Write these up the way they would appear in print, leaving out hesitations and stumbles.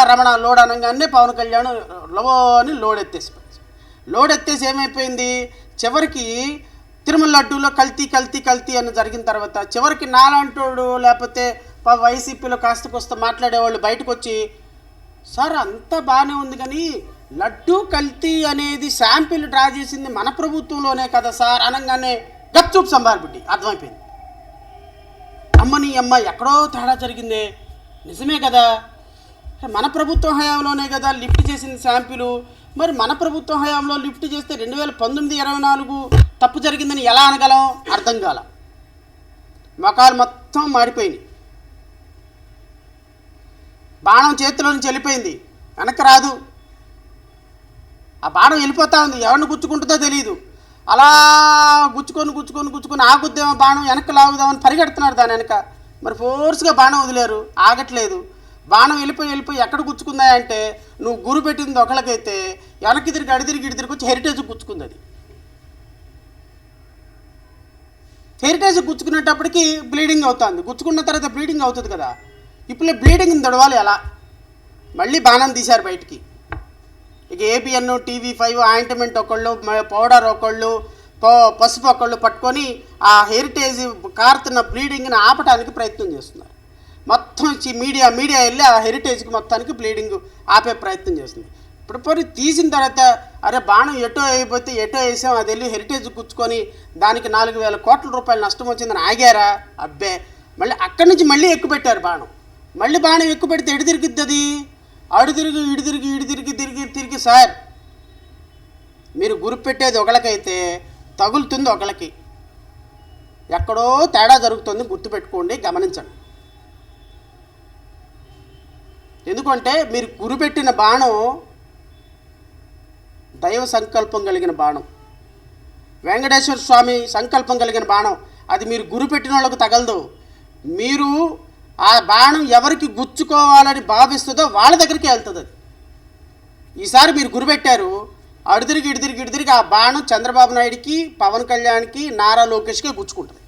Ramana load అనగానే పవన్ కళ్యాణ్ లవో అని load ఎత్తేసి ఏమైపోయింది, చివరికి తిరుమల లడ్డూలో కల్తీ అని జరిగిన తర్వాత చివరికి నాలాంటోడు లేకపోతే వైసీపీలో కాస్త మాట్లాడేవాళ్ళు బయటకు వచ్చి, సార్ అంతా బాగానే ఉంది కానీ లడ్డూ కల్తీ అనేది శాంపిల్ డ్రా చేసింది మన ప్రభుత్వంలోనే కదా సార్ అనగానే గప్చూప్ సంబార్బిడ్డి అర్థమైపోయింది. అమ్మని అమ్మ ఎక్కడో తేడా జరిగిందే, నిజమే కదా, మన ప్రభుత్వం హయాంలోనే కదా లిఫ్ట్ చేసింది శాంపిల్. మరి మన ప్రభుత్వం హయాంలో లిఫ్ట్ చేస్తే 2019-24 తప్పు జరిగిందని ఎలా అనగలం? అర్థం కాల. మొఖాలు మొత్తం మాడిపోయినాయి. బాణం చేతిలో నుంచి వెళ్ళిపోయింది, వెనక్కి రాదు. ఆ బాణం వెళ్ళిపోతూ ఉంది, ఎవరిని గుచ్చుకుంటుందో తెలియదు. అలా గుచ్చుకొని ఆగుద్దేమో బాణం, వెనక్కి లాగుదామని పరిగెడుతున్నారు దాని వెనక. మరి ఫోర్స్గా బాణం వదిలేరు, ఆగట్లేదు. బాణం వెళ్ళిపోయి ఎక్కడ గుచ్చుకుందాయంటే నువ్వు గురి పెట్టింది ఒకళ్ళకైతే వెనక్కి తిరిగి అడితిరిగి వచ్చి హెరిటేజ్కి గుచ్చుకుంది. అది హెరిటేజ్కి గుచ్చుకునేటప్పటికి బ్లీడింగ్ అవుతుంది. గుచ్చుకున్న తర్వాత బ్లీడింగ్ అవుతుంది కదా, ఇప్పుడు బ్లీడింగ్ తడవాలి. అలా మళ్ళీ బాణం తీశారు బయటికి. ఇక ఏబిఎన్, TV5 ఆయింట్మెంట్ ఒకళ్ళు, పౌడర్ ఒకళ్ళు, పసుపు ఒకళ్ళు పట్టుకొని ఆ హెరిటేజ్ కారుతున్న బ్లీడింగ్ని ఆపడానికి ప్రయత్నం చేస్తున్నారు. మొత్తం ఇచ్చి మీడియా వెళ్ళి ఆ హెరిటేజ్కి మొత్తానికి బ్లీడింగ్ ఆపే ప్రయత్నం చేస్తుంది. ఇప్పుడు తీసిన తర్వాత అరే బాణం ఎటో వేసాం, అది వెళ్ళి హెరిటేజ్ గుచ్చుకొని దానికి 4,000 కోట్ల రూపాయలు నష్టం వచ్చిందని ఆగారా? అబ్బే, మళ్ళీ అక్కడి నుంచి మళ్ళీ ఎక్కుపెట్టారు బాణం. మళ్ళీ బాణం ఎక్కుపెడితే ఎడు తిరిగిద్ది అది, ఇటు తిరిగి సార్ మీరు గురిపెట్టేది ఒకళ్ళకైతే తగులుతుంది ఒకళ్ళకి. ఎక్కడో తేడా జరుగుతుంది, గుర్తుపెట్టుకోండి, గమనించండి. ఎందుకంటే మీరు గురిపెట్టిన బాణం దైవ సంకల్పం కలిగిన బాణం, వెంకటేశ్వర స్వామి సంకల్పం కలిగిన బాణం. అది మీరు గురిపెట్టిన వాళ్ళకు తగలదు. మీరు ఆ బాణం ఎవరికి గుచ్చుకోవాలని భావిస్తుందో వాళ్ళ దగ్గరికి వెళ్తుంది. అది ఈసారి మీరు గురిపెట్టారు, ఇటు తిరిగి ఆ బాణం చంద్రబాబు నాయుడికి, పవన్ కళ్యాణ్కి, నారా లోకేష్కి గుచ్చుకుంటుంది.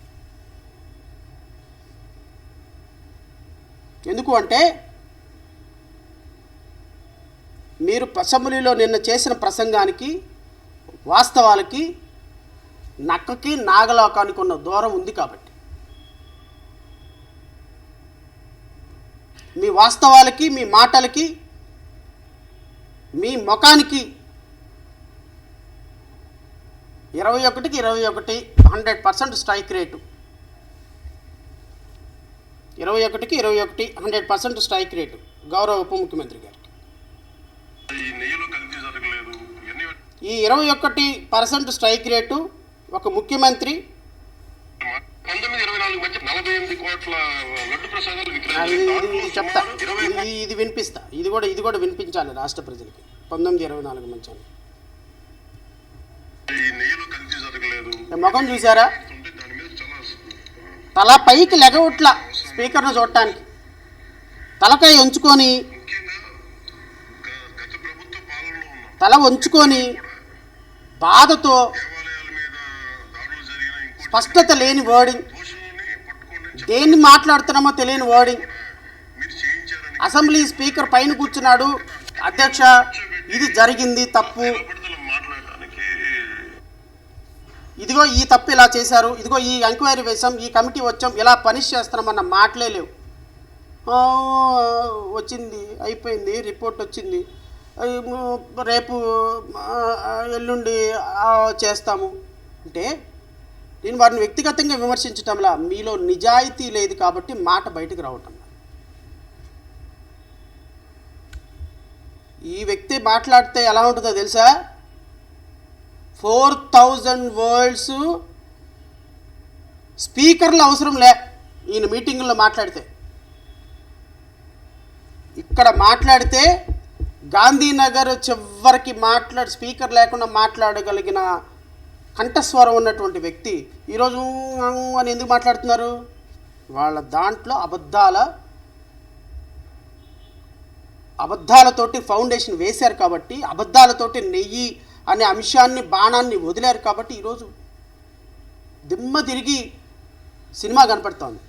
ఎందుకు అంటే మీరు అసెంబ్లీలో నిన్న చేసిన ప్రసంగానికి వాస్తవాలకి నక్కకి నాగలోకానికి ఉన్న దూరం ఉంది కాబట్టి. మీ వాస్తవాలకి, మీ మాటలకి, మీ ముఖానికి 21కి 100% స్ట్రైక్ రేటు. 21కి 100% స్ట్రైక్ రేటు గౌరవ ఉప ముఖ్యమంత్రి గారికి. ఈ 21% స్ట్రైక్ రేటు ఒక ముఖ్యమంత్రి చెప్తా, ఇది వినిపిస్తా, ఇది కూడా వినిపించాలి రాష్ట్ర ప్రజలకి. 19-24 మంచి ముఖం చూసారా, తల పైకి లెగవుట్ల స్పీకర్ను చూడటానికి, తలకాయ ఉంచుకొని, తల ఉంచుకొని బాధతో, స్పష్టత లేని వర్డింగ్, దేన్ని మాట్లాడుతున్నామో తెలియని వర్డింగ్. అసెంబ్లీ స్పీకర్ పైన కూర్చున్నాడు, అధ్యక్ష ఇది జరిగింది తప్పు, ఇదిగో ఈ తప్పు ఇలా చేశారు, ఇదిగో ఈ ఎంక్వైరీ వేసాం, ఈ కమిటీ వచ్చాం, ఇలా పనిష్ చేస్తున్నామన్న మాటలే లేవు. వచ్చింది, అయిపోయింది, రిపోర్ట్ వచ్చింది, రేపు ఎల్లుండి చేస్తాము అంటే నేను వారిని వ్యక్తిగతంగా విమర్శించటంలా, మీలో నిజాయితీ లేదు కాబట్టి మాట బయటకు రావటం. ఈ వ్యక్తి మాట్లాడితే ఎలా ఉంటుందో తెలుసా? 4000 వర్డ్స్ స్పీకర్లు అవసరం లే ఈయన మీటింగుల్లో మాట్లాడితే. ఇక్కడ మాట్లాడితే గాంధీనగర్ చివరికి స్పీకర్ లేకుండా మాట్లాడగలిగిన కంఠస్వరం ఉన్నటువంటి వ్యక్తి ఈరోజు అని ఎందుకు మాట్లాడుతున్నారు? వాళ్ళ దాంట్లో అబద్ధాలతోటి ఫౌండేషన్ వేశారు కాబట్టి, అబద్ధాలతోటి నెయ్యి అనే అంశాన్ని, బాణాన్ని వదిలారు కాబట్టి ఈరోజు దిమ్మ తిరిగి సినిమా కనపడుతోంది.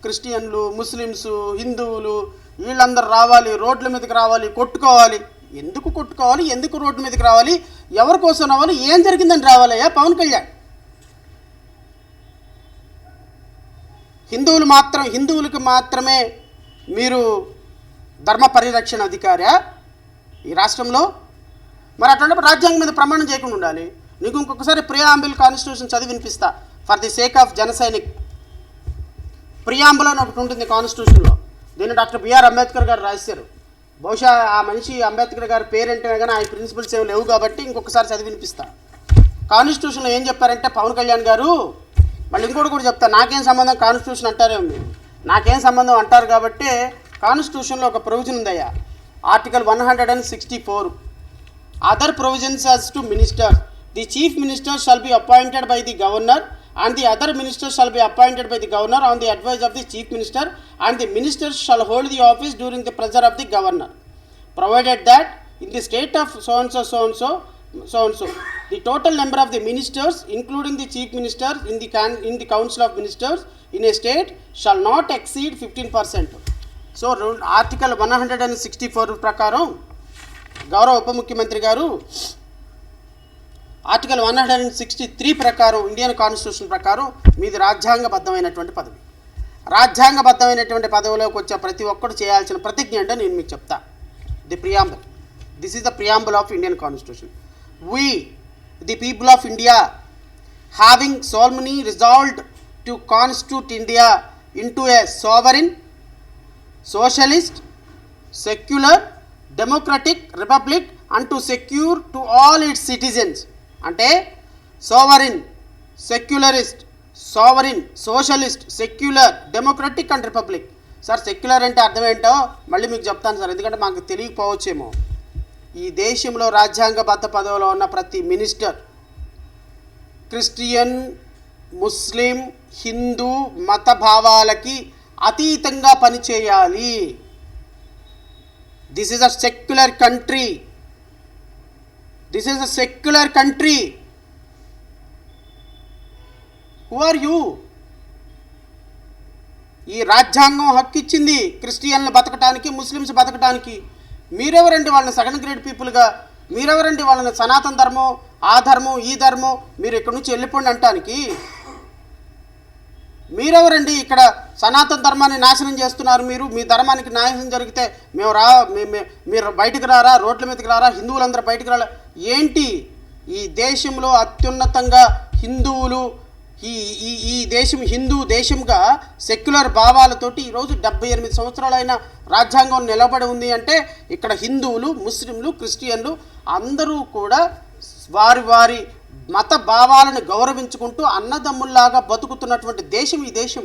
క్రిస్టియన్లు, ముస్లిమ్స్, హిందువులు వీళ్ళందరూ రావాలి, రోడ్ల మీదకి రావాలి, కొట్టుకోవాలి. ఎందుకు కొట్టుకోవాలి? ఎందుకు రోడ్డు మీదకి రావాలి? ఎవరి కోసం రావాలి? ఏం జరిగిందని రావాలయ్యా పవన్ కళ్యాణ్? హిందువులకు మాత్రమే మీరు ధర్మ పరిరక్షణ అధికారా ఈ రాష్ట్రంలో? మరి అట్లాంటప్పుడు రాజ్యాంగం మీద ప్రమాణం చేయకుండా ఉండాలి. నీకు ఇంకొకసారి ప్రియాంబుల్ కాన్స్టిట్యూషన్ చదివి వినిపిస్తా ఫర్ ది సేక్ ఆఫ్ జన సైనిక్. ప్రియాంబుల్ అని ఒకటి ఉంటుంది కాన్స్టిట్యూషన్లో. దీన్ని డాక్టర్ బిఆర్ అంబేద్కర్ గారు రాశారు. బహుశా ఆ మనిషి అంబేద్కర్ గారి పేరేంటే కానీ ఆయన ప్రిన్సిపల్స్ ఏమి లేవు కాబట్టి ఇంకొకసారి చదివి వినిపిస్తా. కాన్స్టిట్యూషన్లో ఏం చెప్పారంటే పవన్ కళ్యాణ్ గారు, మళ్ళీ ఇంకోటి కూడా చెప్తా, నాకేం సంబంధం కాన్స్టిట్యూషన్ అంటారేమో మీరు, నాకేం సంబంధం అంటారు కాబట్టి కాన్స్టిట్యూషన్లో ఒక ప్రొవిజన్ ఉందయ్యా, article 164. Other provisions as to minister, the chief minister shall be appointed by the governor and the other ministers shall be appointed by the governor on the advice of the chief minister, and the ministers shall hold the office during the pressure of the governor, provided that in the state of so and so the total number of the ministers including the chief minister in the council of ministers in a state shall not exceed 15%. So article 164 ప్రకారం గౌరవ ఉప ముఖ్యమంత్రి గారు article 163 ప్రకారం Indian constitution ప్రకారం మీది రాజ్యాంగబద్ధమైనటువంటి పదవి. రాజ్యాంగబద్ధమైనటువంటి పదవిలోకి వచ్చే ప్రతి ఒక్కరు చేయాల్సిన ప్రతిజ్ఞ అంటే నేను మీకు చెప్తా. The preamble, this is the preamble of Indian constitution. We the people of India having solemnly resolved to constitute India into a sovereign, socialist, secular, democratic republic and to secure to all its citizens. అంటే sovereign, secularist, socialist, secular, democratic and republic. Sir secular అంటే అర్థం ఏంటో మళ్ళీ మీకు చెప్తాను sir, ఎందుకంటే మాకు తెలియకపోవచ్చేమో. ఈ దేశంలో రాజ్యాంగబద్ధ పదవిలో ఉన్న ప్రతి మినిస్టర్ క్రిస్టియన్, ముస్లిం, హిందూ మత భావాలకి అతీతంగా పనిచేయాలి. This is a secular country. This is a secular country. Who are you? ఈ రాజ్యాంగం హక్కు ఇచ్చింది క్రిస్టియన్లు బతకటానికి, ముస్లిమ్స్ బతకటానికి. మీరెవరండి వాళ్ళని సెకండ్ గ్రేడ్ పీపుల్గా? మీరెవరండి వాళ్ళని సనాతన ధర్మం, ఆ ధర్మం, ఈ ధర్మం మీరు ఇక్కడి నుంచి వెళ్ళిపోండి అంటానికి? మీరెవరండి ఇక్కడ సనాతన ధర్మాన్ని నాశనం చేస్తున్నారు? మీరు మీ ధర్మానికి నాశనం జరిగితే మీరు బయటకు రారా, రోడ్ల మీదకి రారా, హిందువులందరూ బయటకు రారా? ఏంటి ఈ దేశంలో అత్యున్నతంగా హిందువులు, ఈ దేశం హిందూ దేశంగా సెక్యులర్ భావాలతోటి ఈరోజు 78 సంవత్సరాలైన రాజ్యాంగం నిలబడి ఉంది అంటే ఇక్కడ హిందువులు, ముస్లింలు, క్రిస్టియన్లు అందరూ కూడా వారి మత భావాలను గౌరవించుకుంటూ అన్నదమ్ముల్లాగా బతుకుతున్నటువంటి దేశం ఈ దేశం.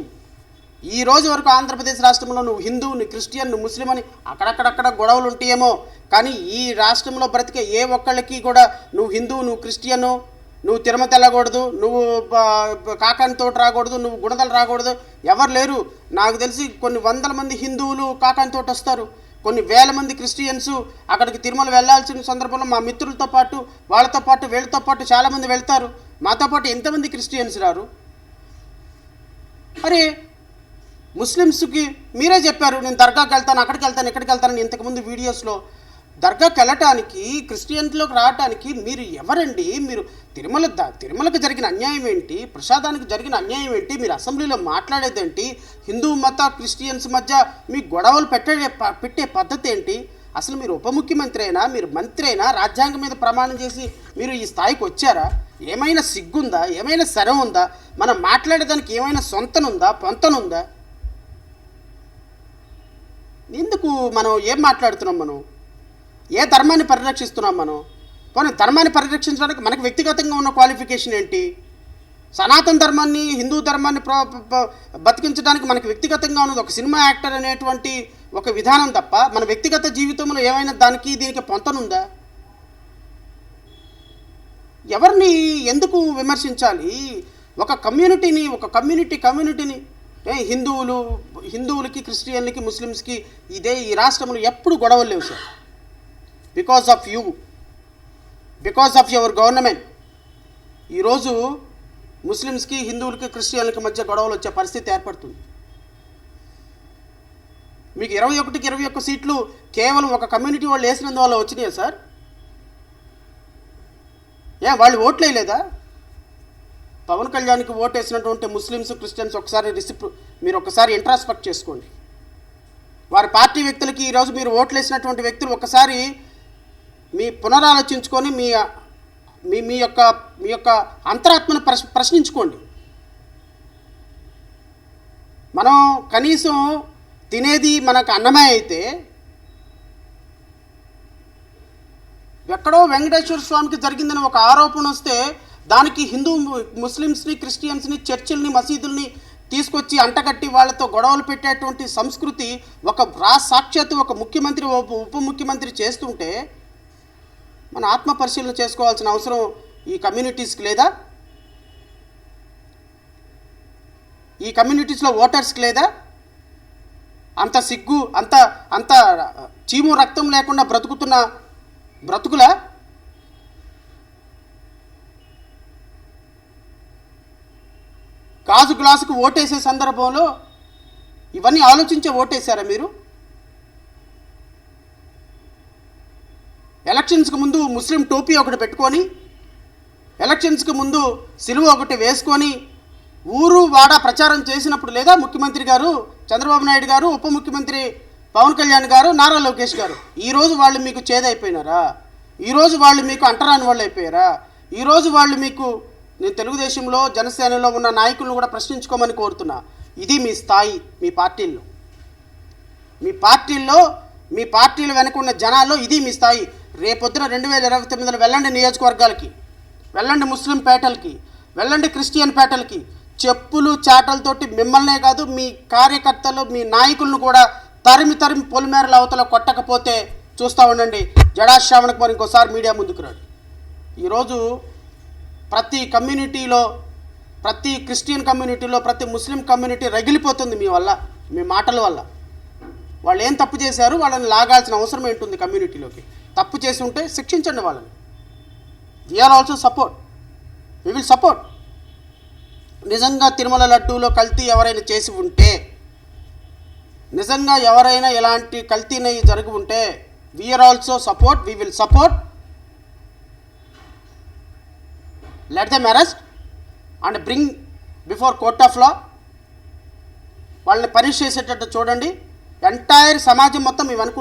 ఈ రోజు వరకు ఆంధ్రప్రదేశ్ రాష్ట్రంలో నువ్వు హిందూ, నువ్వు క్రిస్టియన్, నువ్వు ముస్లిం అని అక్కడక్కడక్కడ గొడవలు ఉంటాయేమో, కానీ ఈ రాష్ట్రంలో బ్రతికే ఏ ఒక్కళ్ళకి కూడా నువ్వు హిందూ, నువ్వు క్రిస్టియను, నువ్వు తిరుమత వెళ్ళకూడదు, నువ్వు కాకాని తోట రాకూడదు, నువ్వు గుణదలు రాకూడదు ఎవరు లేరు. నాకు తెలిసి కొన్ని వందల మంది హిందువులు కాకాని తోట వస్తారు, కొన్ని వేల మంది క్రిస్టియన్స్ అక్కడికి తిరుమల వెళ్ళాల్సిన సందర్భంలో మా మిత్రులతో పాటు, వాళ్ళతో పాటు, వీళ్ళతో పాటు చాలామంది వెళ్తారు. మాతో పాటు ఎంతమంది క్రిస్టియన్స్ రారు? మరి ముస్లిమ్స్కి మీరే చెప్పారు నేను దర్గాకి వెళ్తాను, అక్కడికి వెళ్తాను, ఇక్కడికి వెళ్తానని ఇంతకుముందు వీడియోస్లో. దర్గాకి వెళ్ళటానికి, క్రిస్టియన్లోకి రావటానికి మీరు ఎవరండి? మీరు తిరుమలకు జరిగిన అన్యాయం ఏంటి? ప్రసాదానికి జరిగిన అన్యాయం ఏంటి? మీరు అసెంబ్లీలో మాట్లాడేదేంటి? హిందూ మత క్రిస్టియన్స్ మధ్య మీ గొడవలు పెట్టే పద్ధతి ఏంటి? అసలు మీరు ఉప ముఖ్యమంత్రి అయినా, మీరు మంత్రి అయినా, రాజ్యాంగం మీద ప్రమాణం చేసి మీరు ఈ స్థాయికి వచ్చారా? ఏమైనా సిగ్గుందా? ఏమైనా శరం ఉందా? మనం మాట్లాడేదానికి ఏమైనా సొంతనుందా, పొంతనుందా? ఎందుకు మనం ఏం మాట్లాడుతున్నాం? మనం ఏ ధర్మాన్ని పరిరక్షిస్తున్నాం? మనం పోనీ ధర్మాన్ని పరిరక్షించడానికి మనకు వ్యక్తిగతంగా ఉన్న క్వాలిఫికేషన్ ఏంటి? సనాతన ధర్మాన్ని, హిందూ ధర్మాన్ని బతికించడానికి మనకు వ్యక్తిగతంగా ఉన్నది ఒక సినిమా యాక్టర్ అనేటువంటి ఒక విధానం తప్ప మన వ్యక్తిగత జీవితంలో ఏమైనా దీనికి పొంతనుందా? ఎవరిని ఎందుకు విమర్శించాలి? ఒక కమ్యూనిటీని హిందువులకి, క్రిస్టియన్లకి, ముస్లిమ్స్కి ఈ రాష్ట్రంలో ఎప్పుడు గొడవలు లేవు sir. Because of your government ఈరోజు ముస్లిమ్స్కి, హిందువులకి, క్రిస్టియన్లకి మధ్య గొడవలు వచ్చే పరిస్థితి ఏర్పడుతుంది. మీకు 21కి 21 సీట్లు కేవలం ఒక కమ్యూనిటీ వాళ్ళు వేసినందువల్ల వచ్చినాయా సార్? వాళ్ళు ఓట్లు వేయలేదా? పవన్ కళ్యాణ్కి ఓటు వేసినటువంటి ముస్లిమ్స్, క్రిస్టియన్స్ మీరు ఒకసారి ఇంట్రాస్పెక్ట్ చేసుకోండి. వారి పార్టీ వ్యక్తులకి ఈరోజు మీరు ఓట్లు వేసినటువంటి వ్యక్తులు ఒకసారి మీ పునరాలోచించుకొని మీ యొక్క అంతరాత్మను ప్రశ్నించుకోండి. మనం కనీసం తినేది మనకు అన్నమే అయితే ఎక్కడో వెంకటేశ్వర స్వామికి జరిగిందని ఒక ఆరోపణ వస్తే దానికి హిందూ ముస్లిమ్స్ని, క్రిస్టియన్స్ని, చర్చిల్ని, మసీదుల్ని తీసుకొచ్చి అంటగట్టి వాళ్ళతో గొడవలు పెట్టేటువంటి సంస్కృతి సాక్షాత్తు ఒక ముఖ్యమంత్రి, ఉప ముఖ్యమంత్రి చేస్తుంటే మన ఆత్మ పరిశీలన చేసుకోవాల్సిన అవసరం ఈ కమ్యూనిటీస్కి లేదా? ఈ కమ్యూనిటీస్లో ఓటర్స్కి లేదా? అంత సిగ్గు, అంత చీము రక్తం లేకుండా బ్రతుకుతున్న బ్రతుకులా? గాజు గ్లాసుకు ఓటేసే సందర్భంలో ఇవన్నీ ఆలోచించే ఓటేశారా మీరు? ఎలక్షన్స్కి ముందు ముస్లిం టోపీ ఒకటి పెట్టుకొని, ఎలక్షన్స్కి ముందు సిలువ ఒకటి వేసుకొని ఊరు వాడ ప్రచారం చేసినప్పుడు లేదా ముఖ్యమంత్రి గారు చంద్రబాబు నాయుడు గారు, ఉప ముఖ్యమంత్రి పవన్ కళ్యాణ్ గారు, నారా లోకేష్ గారు? ఈరోజు వాళ్ళు మీకు చేదైపోయినారా? ఈరోజు వాళ్ళు మీకు అంటరాని వాళ్ళు అయిపోయారా? ఈరోజు వాళ్ళు మీకు, నేను తెలుగుదేశంలో, జనసేనలో ఉన్న నాయకులను కూడా ప్రశ్నించుకోమని కోరుతున్నా. ఇది మీ స్థాయి. మీ పార్టీల వెనక ఉన్న జనాల్లో ఇది మీ స్థాయి. రేపొద్దున 2029లో వెళ్ళండి నియోజకవర్గాలకి, వెళ్ళండి ముస్లిం పేటలకి, వెళ్ళండి క్రిస్టియన్ పేటలకి. చెప్పులు చాటలతోటి మిమ్మల్నే కాదు మీ కార్యకర్తలు, మీ నాయకులను కూడా తరిమి పొలిమేరల అవతల కొట్టకపోతే చూస్తూ ఉండండి. జడాశ్రావణకు మరి ఇంకోసారి మీడియా ముందుకు రాడు. ఈరోజు ప్రతి కమ్యూనిటీలో, ప్రతి క్రిస్టియన్ కమ్యూనిటీలో, ప్రతి ముస్లిం కమ్యూనిటీ రగిలిపోతుంది మీ వల్ల, మీ మాటల వల్ల. వాళ్ళు ఏం తప్పు చేశారు, వాళ్ళని లాగాల్సిన అవసరం ఏంటుంది కమ్యూనిటీలోకి? తప్పు చేసి ఉంటే శిక్షించండి వాళ్ళని. We are also support, we will support. నిజంగా తిరుమల లడ్డూలో కల్తీ ఎవరైనా చేసి ఉంటే, నిజంగా ఎవరైనా ఇలాంటి కల్తీని జరిగి ఉంటే we are also support, we will support. Let them arrest and bring before court of law. వాళ్ళని పనిష్ చేసేటట్టు చూడండి. ఎంటైర్ సమాజం మొత్తం ఇవనుకుంటుంది.